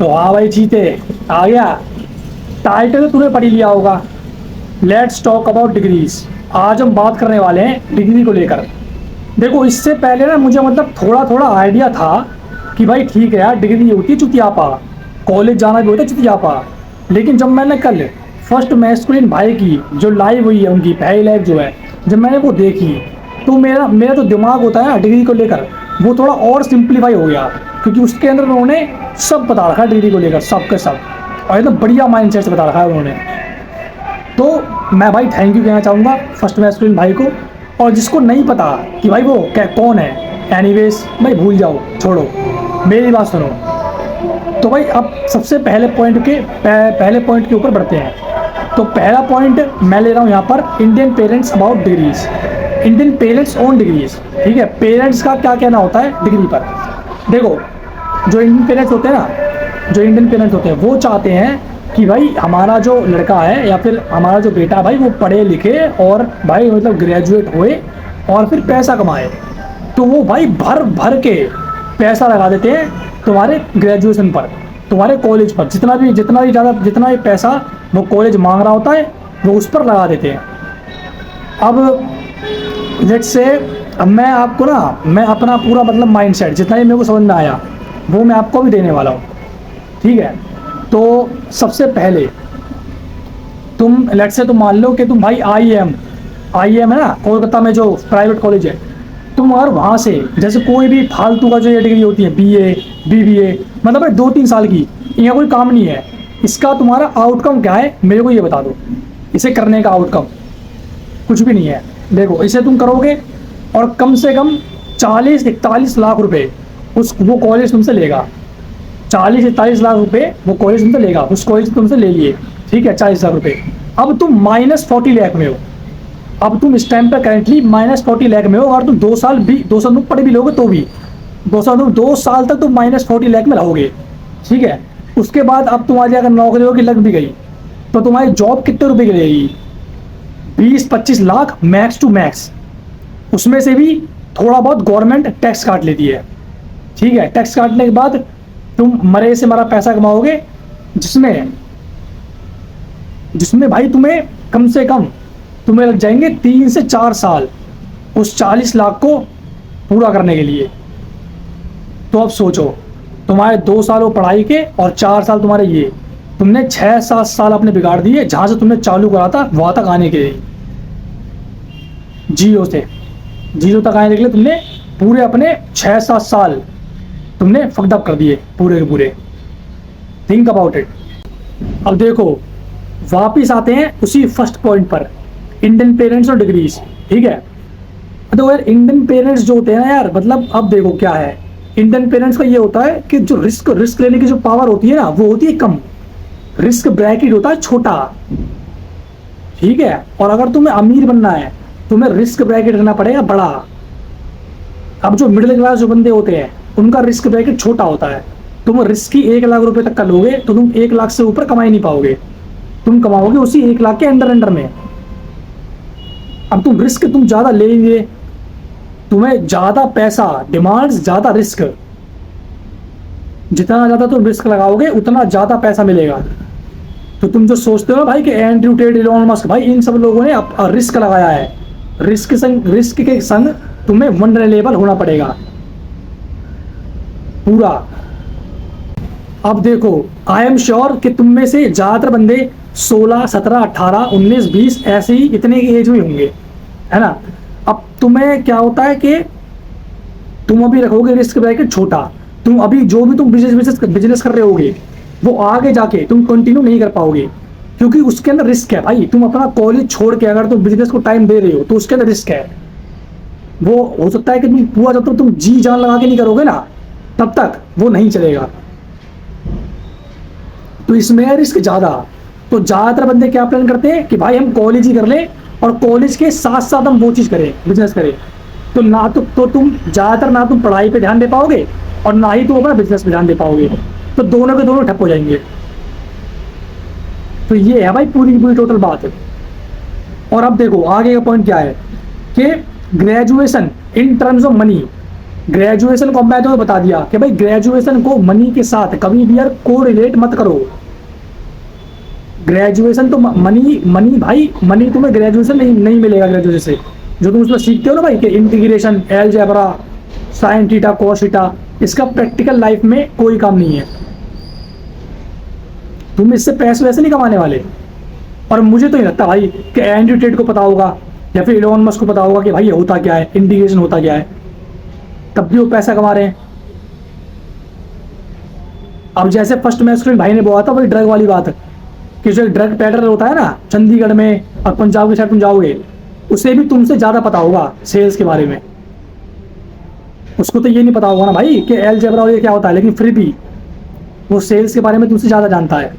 तो हाँ भाई जीते, आ गया। टाइटल तो तूने पढ़ ही लिया होगा, लेट्स टॉक अबाउट डिग्रीज। आज हम बात करने वाले हैं डिग्री को लेकर। देखो इससे पहले ना मुझे मतलब थोड़ा थोड़ा आइडिया था कि भाई ठीक है यार, डिग्री होती है चुतियापा, कॉलेज जाना भी होता है चुतियापा। लेकिन जब मैंने कल फर्स्ट मैस्कुलिन भाई की जो लाइव हुई है, उनकी पहली लाइव जो है, जब मैंने वो देखी तो मेरा मेरा जो दिमाग होता है ना डिग्री को लेकर, वो थोड़ा और सिंप्लीफाई हो गया। क्योंकि उसके अंदर उन्होंने सब बता रखा है डिग्री को लेकर, सब के सब, और एकदम बढ़िया माइंड सेट से बता रखा है उन्होंने। तो मैं भाई थैंक यू कहना चाहूँगा फर्स्ट मैस्कुलिन भाई को। और जिसको नहीं पता कि भाई वो क्या कौन है, एनीवेज भाई भूल जाओ, छोड़ो, मेरी बात सुनो। तो भाई अब सबसे पहले पॉइंट के ऊपर बढ़ते हैं। तो पहला पॉइंट मैं ले रहा हूँ यहाँ पर, Indian parents about degrees, Indian parents on degrees. ठीक है, पेरेंट्स का क्या कहना होता है डिग्री पर। देखो जो इंडियन पेरेंट्स होते हैं ना, जो इंडियन पेरेंट्स होते हैं वो चाहते हैं कि भाई हमारा जो लड़का है या फिर हमारा जो बेटा है भाई, वो पढ़े लिखे और भाई मतलब ग्रेजुएट होए और फिर पैसा कमाए। तो वो भाई भर भर के पैसा लगा देते हैं तुम्हारे ग्रेजुएशन पर, तुम्हारे कॉलेज पर, जितना भी पैसा वो कॉलेज मांग रहा होता है वो उस पर लगा देते हैं। अब लेट्स से, अब मैं आपको ना, मैं अपना पूरा मतलब माइंडसेट जितना ही मेरे को समझ में आया वो मैं आपको भी देने वाला हूँ। ठीक है, तो सबसे पहले तुम लेट्स से तुम मान लो कि तुम भाई आई एम है ना, कोलकाता में जो प्राइवेट कॉलेज है, तुम अगर वहाँ से जैसे कोई भी फालतू का जो ये डिग्री होती है BA BBA, मतलब भाई 2-3 साल की, यहाँ कोई काम नहीं है। इसका तुम्हारा आउटकम क्या है मेरे को ये बता दो। इसे करने का आउटकम कुछ भी नहीं है। देखो इसे तुम करोगे और कम से कम 40-41 लाख रुपए वो कॉलेज तुमसे लेगा। 40-41 लाख रुपए वो कॉलेज तुमसे लेगा, उस कॉलेज तुमसे ले लिए। ठीक है, 40 लाख रुपए। अब तुम -40 लाख में हो। अब तुम इस टाइम पर करेंटली -40 लाख में हो, और तुम 2 साल तुम पढ़ भी लोगे तो भी 2 साल तक तुम -40 लाख में रहोगे। ठीक है, उसके बाद अब तुम्हारी अगर नौकरी होगी लग भी गई तो तुम्हारी जॉब कितने रुपए की रहेगी? 20-25 लाख मैक्स टू मैक्स। उसमें से भी थोड़ा बहुत गवर्नमेंट टैक्स काट लेती है। ठीक है, टैक्स काटने के बाद तुम मरे से मरा पैसा कमाओगे, जिसमें भाई तुम्हें कम से कम तुम्हें लग जाएंगे 3 से 4 साल उस 40 लाख को पूरा करने के लिए। तो अब सोचो, तुम्हारे 2 साल वो पढ़ाई के और 4 साल तुम्हारे ये, तुमने 6-7 साल अपने बिगाड़ दिए जहां से तुमने चालू करा था वहां तक आने के लिए। जीरो तक आने के लिए तुमने पूरे अपने 6-7 साल तुमने फकडअप कर दिए पूरे के पूरे। Think about it. अब देखो वापिस आते हैं उसी फर्स्ट पॉइंट पर, इंडियन पेरेंट्स और डिग्रीज। ठीक है, तो यार इंडियन पेरेंट्स जो होते हैं ना यार, मतलब अब देखो क्या है, इंडियन पेरेंट्स का ये होता है कि जो रिस्क लेने की जो पावर होती है ना वो होती है कम, रिस्क ब्रैकेट होता है छोटा। ठीक है, और अगर तुम्हें अमीर बनना है तुम्हें रिस्क ब्रैकेट रखना पड़ेगा बड़ा। अब जो मिडिल क्लास जो बंदे होते हैं उनका रिस्क ब्रैकेट छोटा होता है। तुम रिस्क ही 1 लाख रुपए तक का लोगे तो तुम 1 लाख से ऊपर कमा ही नहीं पाओगे, तुम कमाओगे उसी 1 लाख के अंडर में। अब तुम रिस्क ज्यादा ले लिए, तुम्हें ज्यादा पैसा डिमांड्स, ज्यादा रिस्क, जितना ज्यादा तुम रिस्क लगाओगे उतना ज्यादा पैसा मिलेगा। तो तुम जो सोचते हो भाई कि एंड्रयू टेड, इलॉन मस्क, भाई इन सब लोगों ने रिस्क लगाया है, रिस्क के संग तुम्हें वनरेबल होना पड़ेगा पूरा। अब देखो आई एम श्योर कि तुम में से ज्यादातर बंदे 16, 17, 18, 19, 20 ऐसे ही इतने की एज में होंगे, है ना। अब तुम्हें क्या होता है कि तुम अभी रखोगे रिस्क ब्रैकेट छोटा, तुम अभी जो भी तुम बिजनेस कर रहे होगे वो आगे जाके तुम कंटिन्यू नहीं कर पाओगे, क्योंकि उसके अंदर रिस्क है भाई। तुम अपना कॉलेज छोड़ के अगर तुम बिजनेस को टाइम दे रहे हो तो उसके अंदर रिस्क है। वो हो सकता है कि तुम पूरा जब तक तुम जी जान लगा के नहीं करोगे ना तब तक वो नहीं चलेगा। तो इसमें है रिस्क ज्यादा। तो ज्यादातर बंदे क्या प्लान करते हैं कि भाई हम कॉलेज ही कर ले और कॉलेज के साथ साथ हम वो चीज करें, बिजनेस करें। तो ना तो तुम ज्यादातर ना तुम पढ़ाई पे ध्यान दे पाओगे और ना ही तुम अपना बिजनेस पे ध्यान दे पाओगे, तो दोनों के दोनों ठप हो जाएंगे। तो ये है भाई पूरी की पूरी टोटल बात है। और अब देखो आगे का पॉइंट क्या है कि graduation in terms of money, graduation को मैं तुम्हें बता दिया कि भाई ग्रेजुएशन को मनी के साथ कभी भी यार को रिलेट मत करो। ग्रेजुएशन तो मनी मनी भाई मनी तुम्हें ग्रेजुएशन नहीं मिलेगा। ग्रेजुएशन से जो तुम उसमें सीखते हो ना भाई कि integration, algebra, sine theta, cos theta, इसका प्रैक्टिकल लाइफ में कोई काम नहीं है। तुम इससे पैसे वैसे नहीं कमाने वाले। और मुझे तो नहीं लगता भाई कि एंड्रयू टेट को पता होगा या फिर इलोन मस्क को पता होगा कि भाई ये होता क्या है, इंटीग्रेशन होता क्या है, तब भी वो पैसा कमा रहे हैं। अब जैसे फर्स्ट में स्टूडेंट भाई ने बोला था वही ड्रग वाली बात कि जो ड्रग पेडलर होता है ना चंडीगढ़ में और पंजाब के साइड तुम जाओगे, उसे भी तुमसे ज़्यादा पता होगा सेल्स के बारे में। उसको तो ये नहीं पता होगा ना भाई कि अलजेब्रा और ये क्या होता है, लेकिन फिर भी वो सेल्स के बारे में तुमसे ज़्यादा जानता है।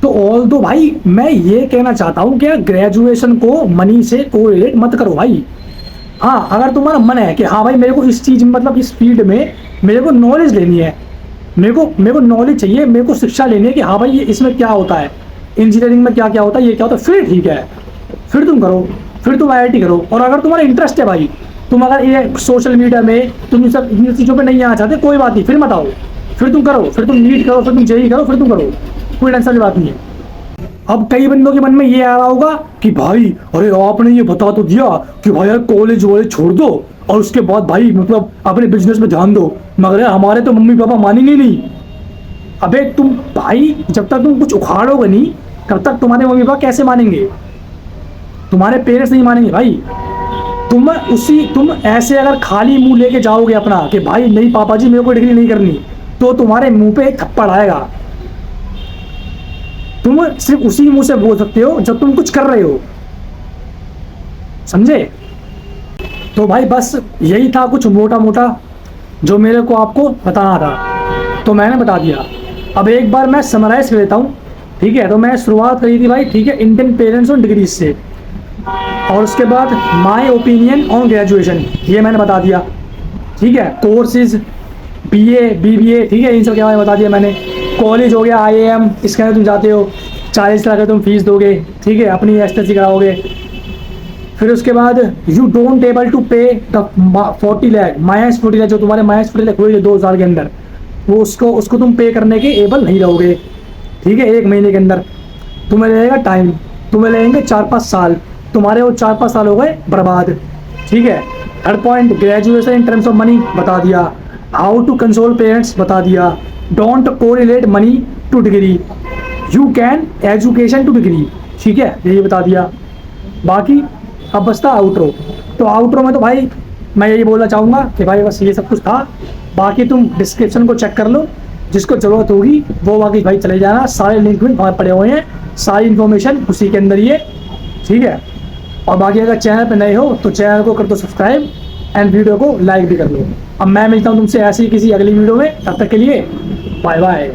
तो ऑल दो भाई मैं ये कहना चाहता हूँ कि ग्रेजुएशन को मनी से कोरिलेट मत करो भाई। हाँ, अगर तुम्हारा मन है कि हाँ भाई मेरे को इस चीज़ मतलब इस फील्ड में मेरे को नॉलेज लेनी है, मेरे को नॉलेज चाहिए, मेरे को शिक्षा लेनी है कि हाँ भाई ये इसमें क्या होता है, इंजीनियरिंग में क्या क्या होता है, ये क्या होता है, फिर ठीक है, फिर तुम करो, फिर तुम IIT करो। और अगर तुम्हारा इंटरेस्ट है भाई, तुम अगर ये सोशल मीडिया में तुम सब इन चीज़ों पर नहीं आना चाहते, कोई बात नहीं, फिर मत आओ, फिर तुम करो, फिर तुम नीट करो, फिर तुम JEE करो, फिर तुम करो, कोई टेंशन की बात नहीं है। अब कई बंदों के मन में ये आ रहा होगा कि भाई अरे आपने ये बता तो दिया कि भाई यार कॉलेज वॉलेज छोड़ दो और उसके बाद भाई मतलब अपने बिजनेस में ध्यान दो, मगर यार हमारे तो मम्मी पापा मानेंगे नहीं। अबे तुम भाई जब तक तुम कुछ उखाड़ोगे नहीं तब तक तुम्हारे मम्मी पापा कैसे मानेंगे, तुम्हारे पेरेंट्स नहीं मानेंगे भाई। तुम ऐसे अगर खाली मुंह लेके जाओगे अपना कि भाई नहीं पापा जी मेरे को डिग्री नहीं करनी, तो तुम्हारे मुंह पे एक थप्पड़ आएगा। तुम सिर्फ उसी मुंह से बोल सकते हो जब तुम कुछ कर रहे हो, समझे। तो भाई बस यही था कुछ मोटा मोटा जो मेरे को आपको बताना था, तो मैंने बता दिया। अब एक बार मैं समराइज कर देता हूँ, ठीक है। तो मैं शुरुआत करी थी भाई, ठीक है, इंडियन पेरेंट्स ऑन डिग्रीज से, और उसके बाद माय ओपिनियन ऑन ग्रेजुएशन, ये मैंने बता दिया, ठीक है। कोर्सेज BA BBA, ठीक है, इन सब के बारे में बता दिया मैंने। कॉलेज हो गया IIM, इसके अंदर तुम जाते हो 40 लाख तुम फीस दोगे, ठीक है, अपनी STC कराओगे। फिर उसके बाद यू डोंट एबल टू पे द 40 लाख माइनस 40 लाख, जो तुम्हारे माइनस 40 लाख हुए 2 साल के अंदर, वो उसको तुम पे करने के एबल नहीं रहोगे, ठीक है। 1 महीने के अंदर तुम्हें लगेगा टाइम, तुम्हें लगेंगे 4-5 साल, तुम्हारे वो 4-5 साल हो गए बर्बाद, ठीक है। Third point graduation in terms of money बता दिया, हाउ टू कंसोल पेरेंट्स बता दिया, don't correlate money two degree, you can education two degree, ठीक है, यही बता दिया। बाकी अब बसता आउटरो। तो आउटरो में तो भाई मैं यही बोलना चाहूँगा कि भाई बस ये सब कुछ था। बाकी तुम डिस्क्रिप्शन को चेक कर लो, जिसको ज़रूरत होगी वो बाकी भाई चले जाना, सारे लिंक भी वहाँ पड़े हुए हैं, सारी इन्फॉर्मेशन उसी के अंदर ही है, ठीक है। और बाकी अगर चैनल पे नए हो तो चैनल को कर दो सब्सक्राइब एंड वीडियो को लाइक भी कर लो। अब मैं मिलता हूँ तुमसे ऐसी किसी अगली वीडियो में, तब तक के लिए बाय बाय।